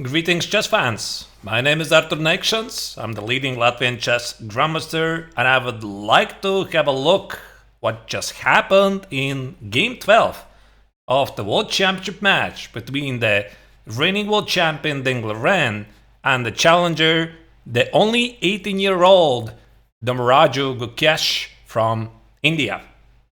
Greetings, chess fans. My name is Arturs Neiksans. I'm the leading Latvian chess grandmaster, and I would like to have a look what just happened in Game 12 of the World Championship match between the reigning world champion Liren and the challenger, the only 18-year-old Dommaraju Gukesh from India.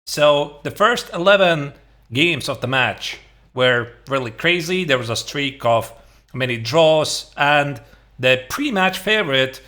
So the first 11 games of the match were really crazy. There was a streak of many draws, and the pre-match favorite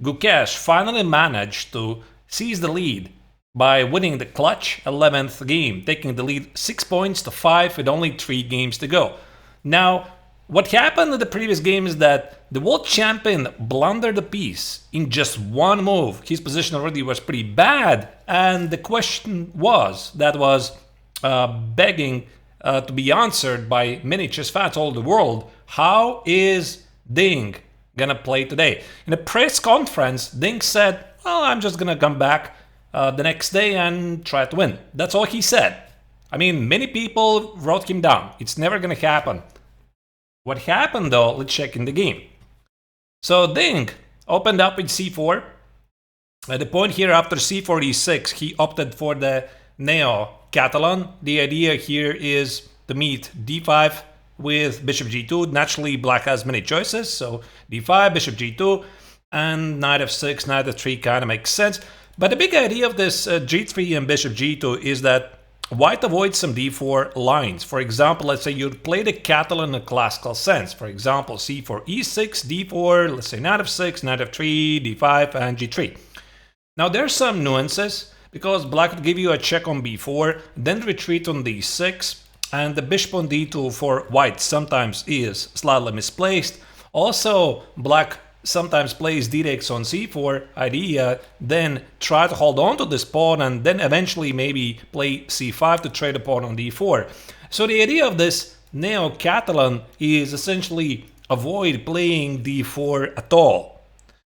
Gukesh finally managed to seize the lead by winning the clutch 11th game, taking the lead 6 points to 5 with only 3 games to go. Now, what happened in the previous game is that the world champion blundered a piece in just one move. His position already was pretty bad, and the question was begging to be answered by many chess fans all over the world. How is Ding gonna play today? In a press conference, Ding said, "Well, I'm just gonna come back the next day and try to win." That's all he said. I mean, many people wrote him down. It's never gonna happen. What happened though? Let's check in the game. So Ding opened up with c4. At the point here after c4 e6, he opted for the neo-Catalan. The idea here is to meet d5 with bishop g2. Naturally, black has many choices, so d5, bishop g2, and knight f6, knight f3 kind of makes sense. But the big idea of this g3 and bishop g2 is that white avoids some d4 lines. For example, let's say you play the Catalan in a classical sense. For example, c4, e6, d4, let's say knight f6, knight f3, d5, and g3. Now there's some nuances, because black would give you a check on b4, then retreat on d6, and the bishop on d2 for white sometimes is slightly misplaced. Also, black sometimes plays d takes on c4 idea, then try to hold on to this pawn, and then eventually maybe play c5 to trade a pawn on d4. So the idea of this neo-Catalan is essentially avoid playing d4 at all.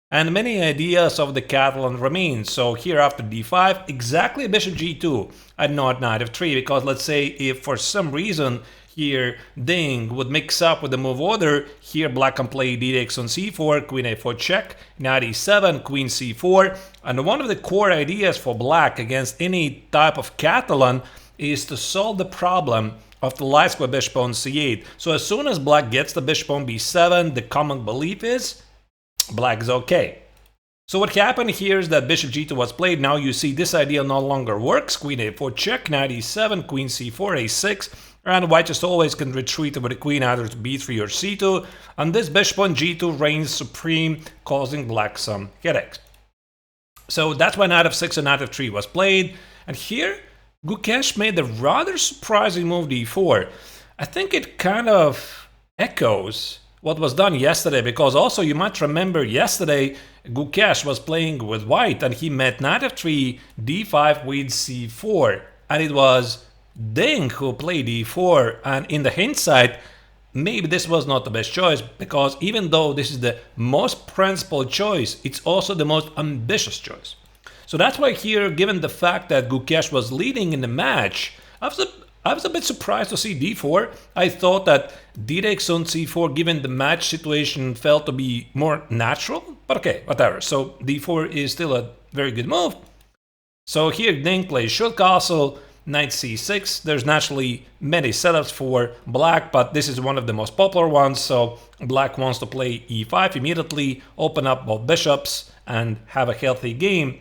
And many ideas of the Catalan remain. So here after d5, exactly bishop g2 and not knight f3, because let's say if for some reason here Ding would mix up with the move order, here black can play d takes on c4, queen a4 check, knight e7, queen c4, and one of the core ideas for black against any type of Catalan is to solve the problem of the light square bishop on c8. So as soon as black gets the bishop on b7, the common belief is black is okay. So what happened here is that bishop g2 was played. Now you see this idea no longer works. Queen a4 check, knight e7, queen c4, a6, and white just always can retreat with the queen either to b3 or c2, and this bishop on g2 reigns supreme, causing black some headaches. So that's why knight f6 and knight f3 was played, and here Gukesh made a rather surprising move d4. I think it kind of echoes what was done yesterday, because also you might remember yesterday Gukesh was playing with white and he met knight f3, d5 with c4, and it was Ding who played d4, and in the hindsight maybe this was not the best choice, because even though this is the most principled choice, it's also the most ambitious choice. So that's why here, given the fact that Gukesh was leading in the match, I was a bit surprised to see d4. I thought that d takes on c4, given the match situation, felt to be more natural. But okay, whatever. So d4 is still a very good move. So here Ding plays short castle, knight c6. There's naturally many setups for black, but this is one of the most popular ones. So black wants to play e5 immediately, open up both bishops, and have a healthy game.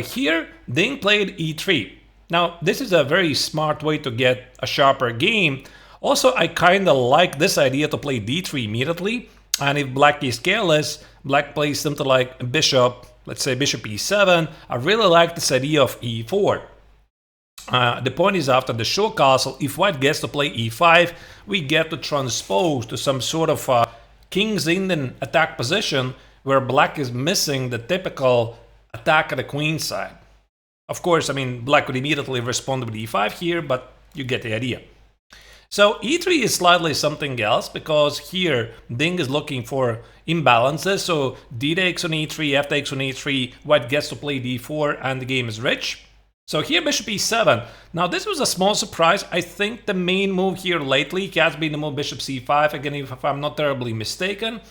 Here Ding played e3. Now, this is a very smart way to get a sharper game. Also, I kind of like this idea to play d3 immediately. And if black is careless, black plays something like bishop, let's say bishop e7. I really like this idea of e4. The point is, after the short castle, if white gets to play e5, we get to transpose to some sort of King's Indian attack position where black is missing the typical attack at the queen side. Of course, I mean, black would immediately respond with e5 here, but you get the idea. So e3 is slightly something else, because here Ding is looking for imbalances. So d takes on e3, f takes on e3, white gets to play d4, and the game is rich. So here bishop e7. Now this was a small surprise. I think the main move here lately has been the move bishop c5, again if I'm not terribly mistaken.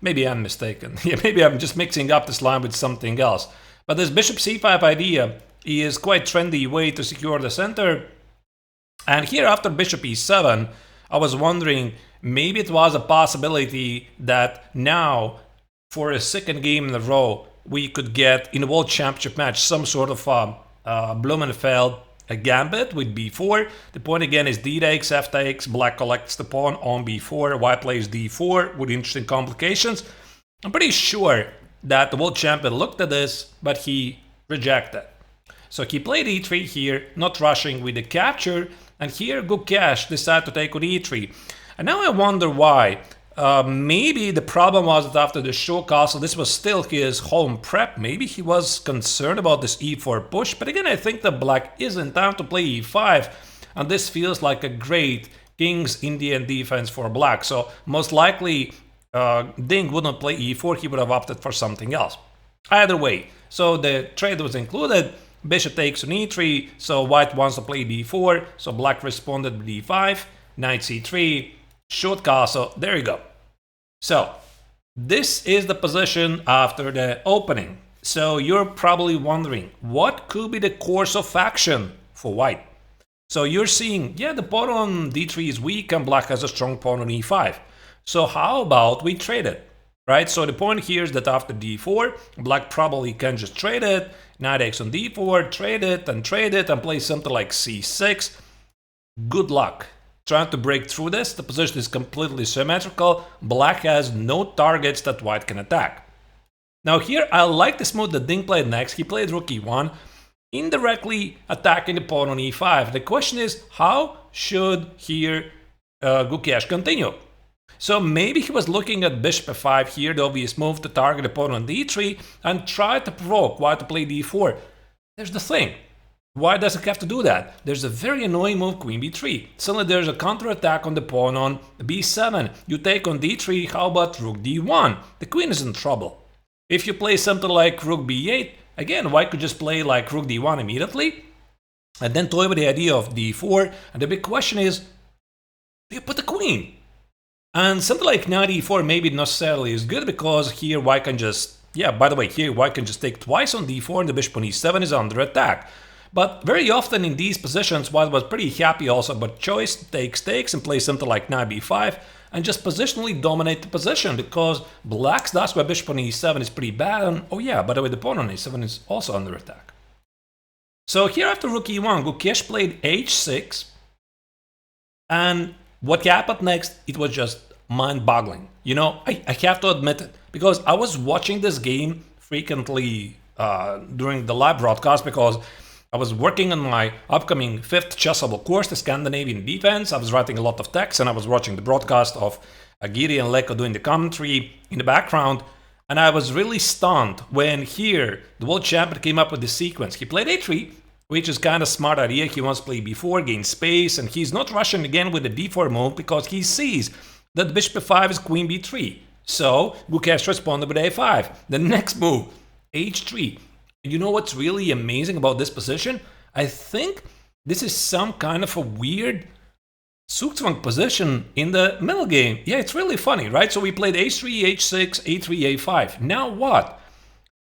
Maybe I'm mistaken. Yeah, maybe I'm just mixing up this line with something else. But this bishop c5 idea is quite trendy way to secure the center. And here after bishop e7, I was wondering, maybe it was a possibility that now for a second game in a row, we could get in a world championship match some sort of Blumenfeld a gambit with b4. The point again is d takes, f takes, black collects the pawn on b4, white plays d4 with interesting complications. I'm pretty sure that the world champion looked at this, but he rejected. So he played e3 here, not rushing with the capture, and here Gukesh decided to take on e3. And now I wonder why. Maybe the problem was that after the show castle, this was still his home prep. Maybe he was concerned about this e4 push. But again, I think that black is in time to play e5. And this feels like a great King's Indian defense for black. So most likely, Ding wouldn't play e4. He would have opted for something else. Either way, so the trade was included. Bishop takes on e3. So white wants to play d4. So black responded with d5. Knight c3. Short castle, there you go. So, this is the position after the opening. So, you're probably wondering, what could be the course of action for white? So, you're seeing, yeah, the pawn on d3 is weak and black has a strong pawn on e5. So, how about we trade it, right? So, the point here is that after d4, black probably can just trade it. Knight takes on d4, trade it and play something like c6. Good luck trying to break through this. The position is completely symmetrical. Black has no targets that white can attack. Now here, I like this move that Ding played next. He played rook e1, indirectly attacking the pawn on e5. The question is, how should here Gukesh continue? So maybe he was looking at bishop f5 here, the obvious move to target the pawn on d3, and try to provoke white to play d4. There's the thing. Why does it have to do that? There's a very annoying move, queen b3. Suddenly there's a counterattack on the pawn on b7. You take on d3, how about rook d1? The queen is in trouble. If you play something like rook b8, again, white could just play like rook d1 immediately, and then toy with the idea of d4. And the big question is, do you put the queen? And something like knight e4 maybe not necessarily is good, because here white can just, yeah, by the way, here white can just take twice on d4 and the bishop on e7 is under attack. But very often in these positions, white was pretty happy also about choice, takes, and play something like knight b5 and just positionally dominate the position, because black's that's why bishop on e7 is pretty bad. And oh yeah, by the way, the pawn on e7 is also under attack. So here after rook e1, Gukesh played h6. And what happened next, it was just mind-boggling. You know, I have to admit it, because I was watching this game frequently during the live broadcast, because I was working on my upcoming 5th chessable course, the Scandinavian Defense. I was writing a lot of text, and I was watching the broadcast of Agiri and Leko doing the commentary in the background. And I was really stunned when here the world champion came up with this sequence. He played a3, which is kind of smart idea. He wants to play b4, gain space, and he's not rushing again with the d4 move, because he sees that bishop f5 is queen b3. So Gukesh responded with a5. The next move, h3. You know what's really amazing about this position? I think this is some kind of a weird Zugzwang position in the middle game. Yeah, it's really funny, right? So we played h3, h6, a3, a5. Now what?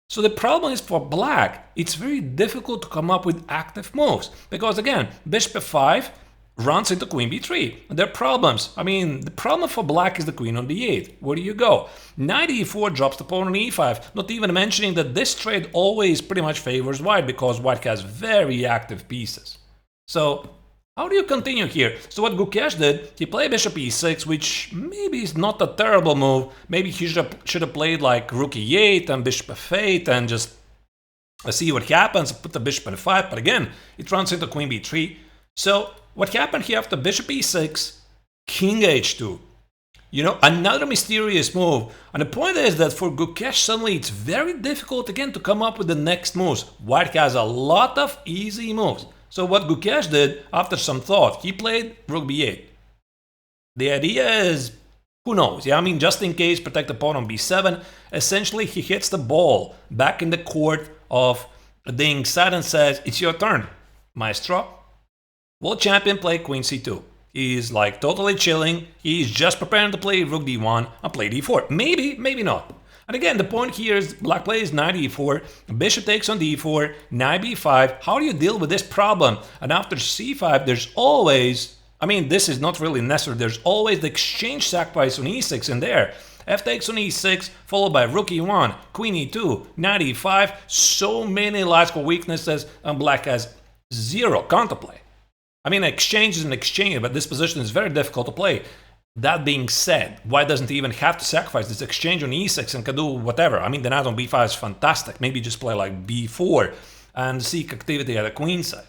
So the problem is for black, it's very difficult to come up with active moves. Because again, bishop f5 runs into queen b3. And there are problems. I mean, the problem for black is the queen on d8. Where do you go? Knight e4 drops the pawn on e5. Not even mentioning that this trade always pretty much favors white, because white has very active pieces. So how do you continue here? So what Gukesh did, he played bishop e6, which maybe is not a terrible move. Maybe he should have played like rook e8 and bishop f8 and just see what happens, put the bishop on f5. But again, it runs into queen b3. So what happened here after bishop e6, king h2? You know, another mysterious move. And the point is that for Gukesh, suddenly it's very difficult again to come up with the next moves. White has a lot of easy moves. So what Gukesh did, after some thought, he played rook b8. The idea is, who knows? Yeah, I mean, just in case, protect the pawn on b7. Essentially, he hits the ball back in the court of Ding sat and says, it's your turn, maestro. World champion played queen c2. He's like totally chilling. He's just preparing to play rook d1 and play d4. Maybe, maybe not. And again, the point here is black plays knight e4, bishop takes on d4, knight b5. How do you deal with this problem? And after c5, there's always, I mean, this is not really necessary. There's always the exchange sacrifice on e6 in there. F takes on e6, followed by rook e1, queen e2, knight e5. So many logical weaknesses, and black has zero counterplay. I mean, exchange is an exchange, but this position is very difficult to play. That being said, why doesn't he even have to sacrifice this exchange on e6 and can do whatever? I mean, the knight on b5 is fantastic. Maybe just play like b4 and seek activity at the queen side.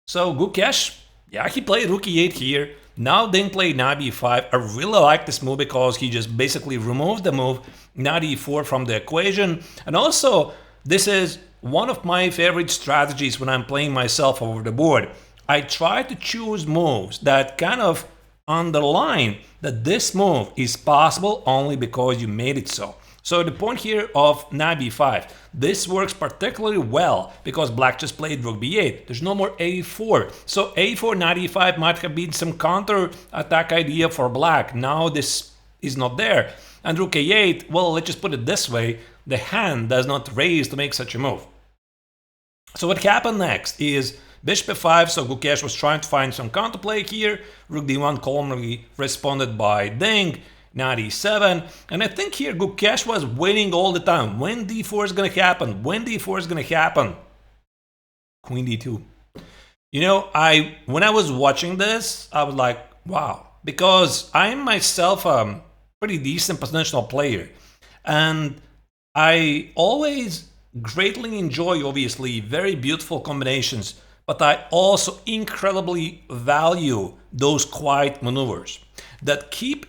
So Gukesh, yeah, he played rook e8 here. Now Ding played knight b5. I really like this move because he just basically removed the move knight e4 from the equation. And also, this is one of my favorite strategies when I'm playing myself over the board. I try to choose moves that kind of underline that this move is possible only because you made it so. So the point here of knight b5, this works particularly well because black just played rook b8. There's no more a4. So a4, knight e5 might have been some counter attack idea for black. Now this is not there. And rook a8, well, let's just put it this way. The hand does not raise to make such a move. So what happened next is bishop f5, so Gukesh was trying to find some counterplay here. Rook d1 calmly responded by Ding. Knight e7, and I think here Gukesh was waiting all the time. When d4 is going to happen? When d4 is going to happen? Queen d2. You know, when I was watching this, I was like, wow. Because I am myself a pretty decent positional player. And I always greatly enjoy, obviously, very beautiful combinations. But I also incredibly value those quiet maneuvers that keep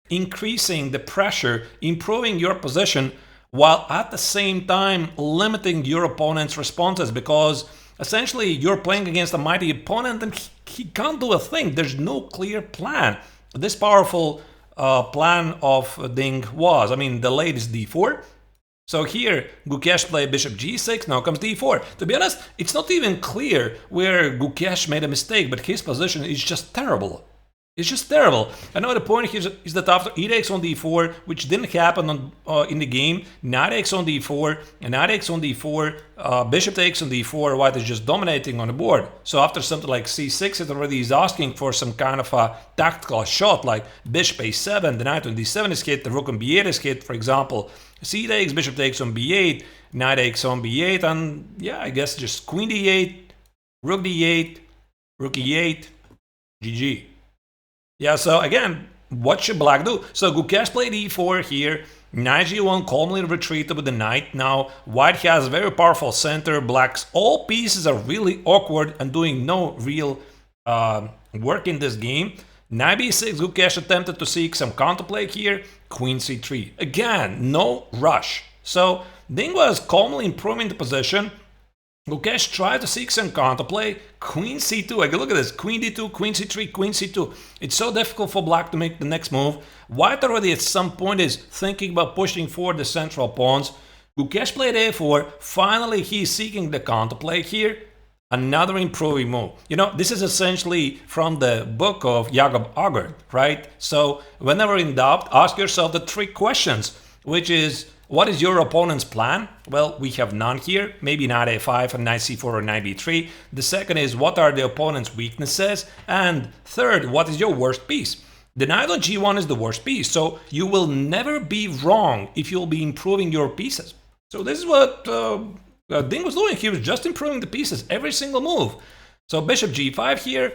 increasing the pressure, improving your position, while at the same time limiting your opponent's responses, because essentially you're playing against a mighty opponent and he can't do a thing. There's no clear plan. This powerful plan of Ding was, I mean, the latest d4. So here, Gukesh played bishop g6, now comes d4. To be honest, it's not even clear where Gukesh made a mistake, but his position is just terrible. It's just terrible. I know the point here is that after e takes on d4, which didn't happen in the game, knight takes on d4, and knight takes on d4, bishop takes on d4, white is just dominating on the board. So after something like c6, it already is asking for some kind of a tactical shot, like bishop a7, the knight on d7 is hit, the rook on b8 is hit, for example. C takes, bishop takes on b8, knight takes on b8, and yeah, I guess just queen d8, rook d8, rook e8, GG. Yeah, so again, what should black do? So Gukesh played e4 here, knight g1 calmly retreated with the knight. Now white has a very powerful center, black's all pieces are really awkward and doing no real work in this game. Knight b6, Gukesh attempted to seek some counterplay here, queen c3. Again, no rush. So Ding was calmly improving the position. Gukesh tried to seek some counterplay, queen c2, look at this, queen d2, queen c3, queen c2. It's so difficult for black to make the next move. White already at some point is thinking about pushing forward the central pawns. Gukesh played a4, finally he's seeking the counterplay here. Another improving move. You know, this is essentially from the book of Jakob Agard, right? So whenever in doubt, ask yourself the 3 questions, which is, what is your opponent's plan? Well, we have none here. Maybe knight a5 and knight c4 or knight b3. The second is, what are the opponent's weaknesses? And third, what is your worst piece? The knight on g1 is the worst piece, so you will never be wrong if you'll be improving your pieces. So this is what Ding was doing. He was just improving the pieces, every single move. So bishop g5 here,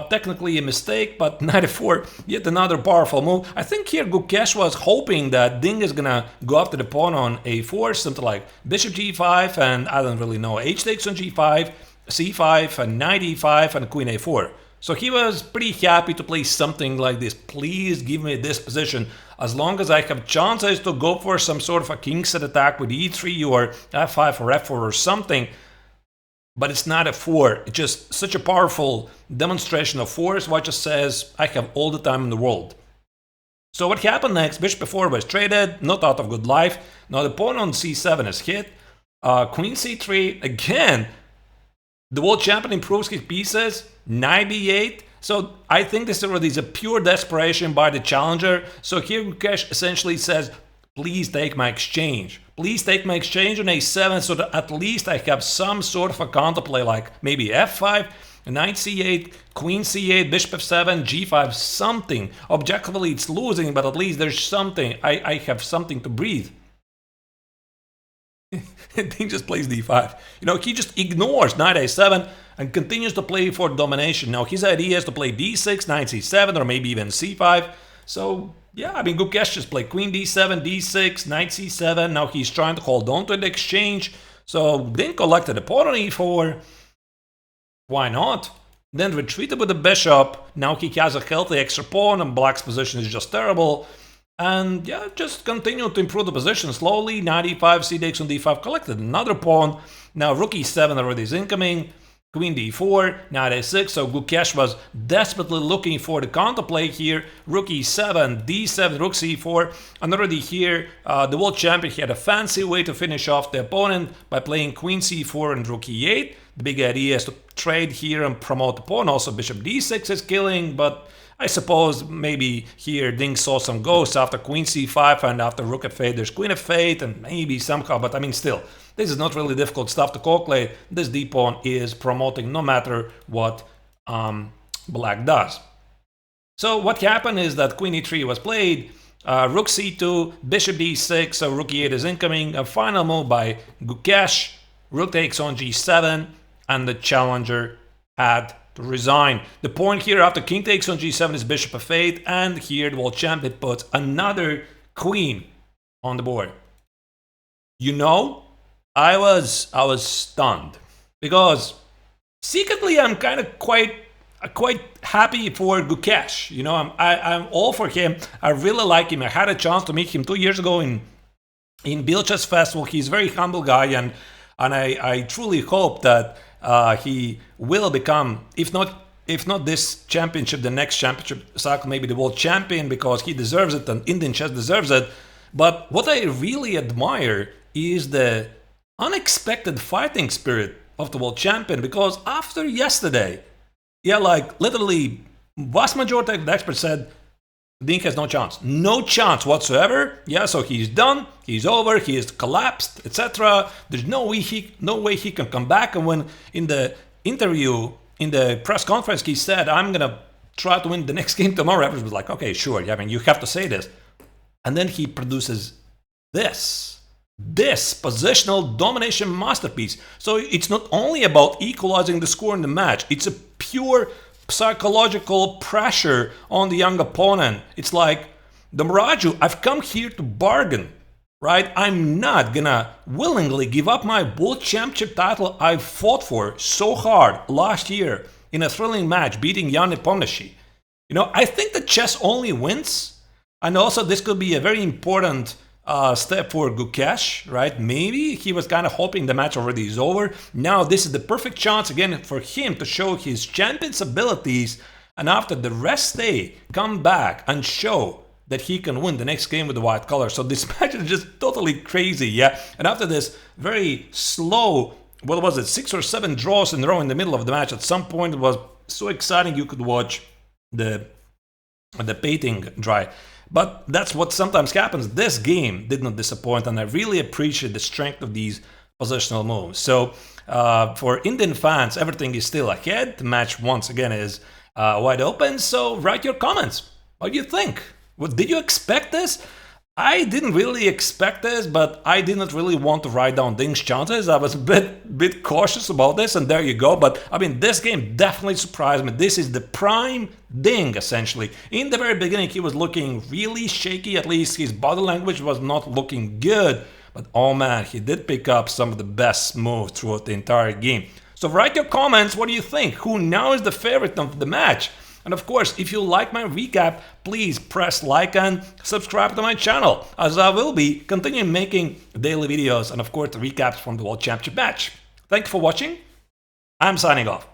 technically a mistake, but knight f4, yet another powerful move. I think here Gukesh was hoping that Ding is gonna go after the pawn on a4, something like bishop g5, and I don't really know, h takes on g5, c5, and knight e5, and queen a4. So he was pretty happy to play something like this. Please give me this position. As long as I have chances to go for some sort of a king-set attack with e3 or f5 or f4 or something, but it's not a 4. It's just such a powerful demonstration of force. White just says, I have all the time in the world. So what happened next? Bishop f4 was traded, not out of good life. Now the pawn on c7 is hit. Queen c3, again, the world champion improves his pieces, knight b8. So I think this already is a pure desperation by the challenger. So here Gukesh essentially says, please take my exchange. Please take my exchange on a7 so that at least I have some sort of a counterplay, like maybe f5, knight c8, queen c8, bishop f7, g5, something. Objectively it's losing, but at least there's something. I have something to breathe. And he just plays d5. You know, he just ignores knight a7 and continues to play for domination. Now his idea is to play d6, knight c7, or maybe even c5. So yeah, I mean, Gukesh just played queen d7, d6, knight c7. Now he's trying to hold on to the exchange. So then collected a pawn on e4. Why not? Then retreated with the bishop. Now he has a healthy extra pawn, and black's position is just terrible. And yeah, just continue to improve the position slowly. Knight e5, c takes on d5, collected another pawn. Now rook e7 already is incoming. Queen d4, knight a6, so Gukesh was desperately looking for the counterplay here. Rook e7, d7, rook c4, and already here the world champion had a fancy way to finish off the opponent by playing queen c4 and rook e8. The big idea is to trade here and promote the pawn. Also bishop d6 is killing, but I suppose maybe here Ding saw some ghosts after queen c5 and after rook f8 there's queen f8 and maybe somehow, but I mean still, this is not really difficult stuff to calculate. This d-pawn is promoting no matter what black does. So what happened is that queen e3 was played, rook c2, bishop d6, so rook e8 is incoming, a final move by Gukesh, rook takes on g7, and the challenger had to resign. The point here after king takes on g7 is bishop f8, and here the world champion puts another queen on the board. You know, I was stunned because secretly I'm kind of quite happy for Gukesh. You know, I'm all for him. I really like him. I had a chance to meet him 2 years ago in Bilchess Festival. He's a very humble guy, and I truly hope that he will become, if not this championship, the next championship cycle, maybe the world champion, because he deserves it and Indian chess deserves it. But what I really admire is the unexpected fighting spirit of the world champion, because after yesterday, yeah, like literally vast majority of the experts said Ding has no chance whatsoever. Yeah, so he's done, he's over, he is collapsed, etc. There's no way he can come back. And when in the interview, in the press conference, he said, I'm gonna try to win the next game tomorrow, everyone was like, okay, sure, yeah, I mean, you have to say this. And then he produces this positional domination masterpiece. So it's not only about equalizing the score in the match, it's a pure psychological pressure on the young opponent. It's like, Dommaraju, I've come here to bargain, right? I'm not gonna willingly give up my world championship title I fought for so hard last year in a thrilling match, beating Jan Nepomniachtchi. You know, I think that chess only wins, and also this could be a very important step for Gukesh, right? Maybe he was kind of hoping the match already is over. Now this is the perfect chance again for him to show his champion's abilities, and after the rest day, come back and show that he can win the next game with the white color. So this match is just totally crazy, yeah? And after this very slow, what was it, 6 or 7 draws in a row in the middle of the match, at some point it was so exciting you could watch the painting dry. But that's what sometimes happens. This game did not disappoint, and I really appreciate the strength of these positional moves. So for Indian fans, everything is still ahead. The match once again is wide open. So write your comments. What do you think? Did you expect this? I didn't really expect this, but I didn't really want to write down Ding's chances. I was a bit cautious about this, and there you go. But I mean, this game definitely surprised me. This is the prime Ding, essentially. In the very beginning, he was looking really shaky. At least his body language was not looking good. But oh man, he did pick up some of the best moves throughout the entire game. So write your comments. What do you think? Who now is the favorite of the match? And of course, if you like my recap, please press like and subscribe to my channel, as I will be continuing making daily videos and of course the recaps from the World Championship match. Thank you for watching. I'm signing off.